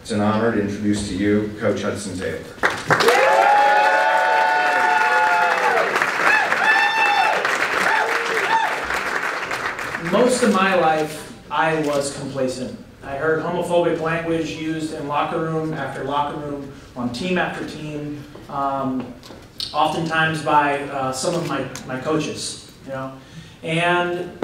It's an honor to introduce to you Coach Hudson Taylor. Most of my life, I was complacent. I heard homophobic language used in locker room after locker room, on team after team, oftentimes by some of my coaches, you know. And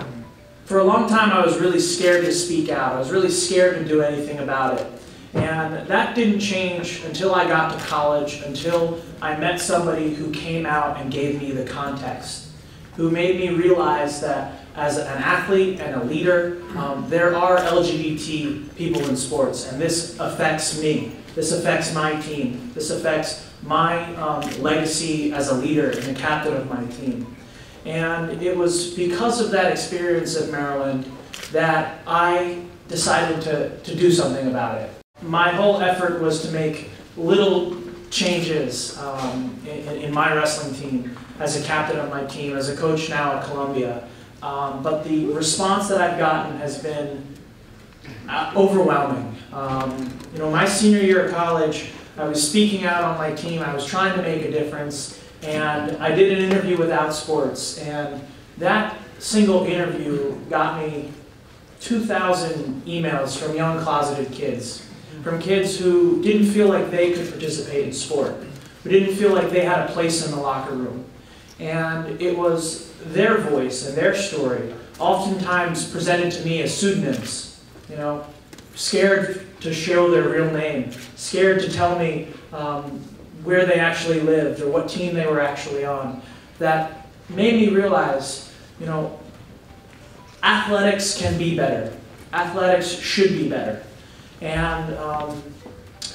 for a long time, I was really scared to speak out. I was really scared to do anything about it. And that didn't change until I got to college, until I met somebody who came out and gave me the context, who made me realize that as an athlete and a leader, there are LGBT people in sports, and this affects me. This affects my team. This affects my legacy as a leader and the captain of my team. And it was because of that experience at Maryland that I decided to do something about it. My whole effort was to make little changes in my wrestling team, as a captain of my team, as a coach now at Columbia. But the response that I've gotten has been overwhelming. You know, my senior year of college, I was speaking out on my team. I was trying to make a difference, and I did an interview with Outsports, and that single interview got me 2,000 emails from young closeted kids, from kids who didn't feel like they could participate in sport, who didn't feel like they had a place in the locker room. And it was their voice and their story, oftentimes presented to me as pseudonyms, you know, scared to show their real name, scared to tell me where they actually lived or what team they were actually on. That made me realize, you know, athletics can be better. Athletics should be better. And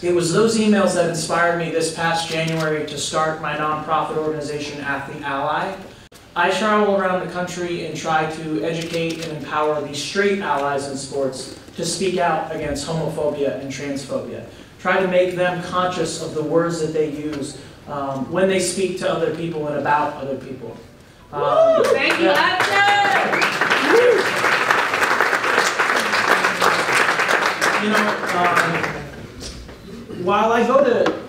it was those emails that inspired me this past January to start my nonprofit organization, Athlete Ally. I travel around the country and try to educate and empower these straight allies in sports to speak out against homophobia and transphobia. Try to make them conscious of the words that they use when they speak to other people and about other people. Thank you, Hudson! You know, while I go to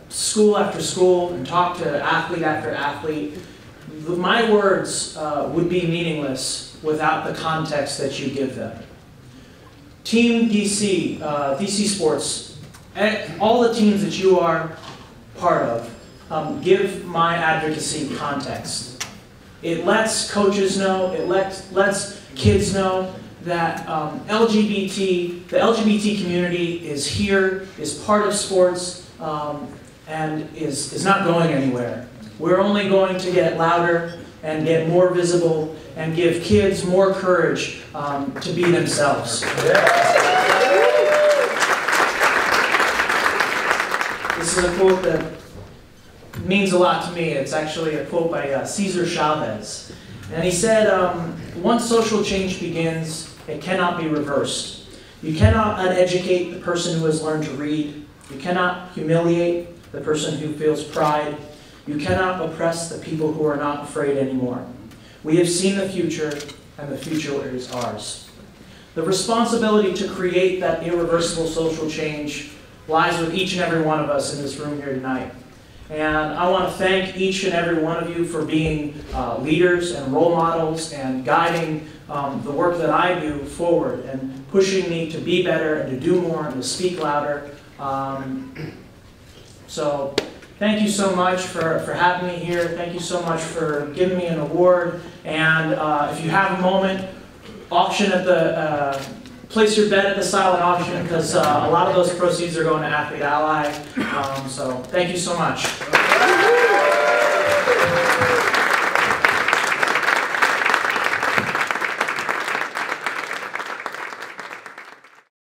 school after school and talk to athlete after athlete, my words would be meaningless without the context that you give them. Team DC, DC Sports, all the teams that you are part of, give my advocacy context. It lets coaches know, it lets kids know that the LGBT community is here, is part of sports, and is not going anywhere. We're only going to get louder and get more visible and give kids more courage to be themselves. This is a quote that means a lot to me. It's actually a quote by Cesar Chavez. And he said, once social change begins, it cannot be reversed. You cannot uneducate the person who has learned to read. You cannot humiliate the person who feels pride. You cannot oppress the people who are not afraid anymore. We have seen the future, and the future is ours. The responsibility to create that irreversible social change lies with each and every one of us in this room here tonight. And I want to thank each and every one of you for being leaders and role models and guiding the work that I do forward and pushing me to be better and to do more and to speak louder. So thank you so much for having me here. Thank you so much for giving me an award. And if you have a moment, auction at the, place your bet at the silent auction, because a lot of those proceeds are going to Athlete Ally. So thank you so much.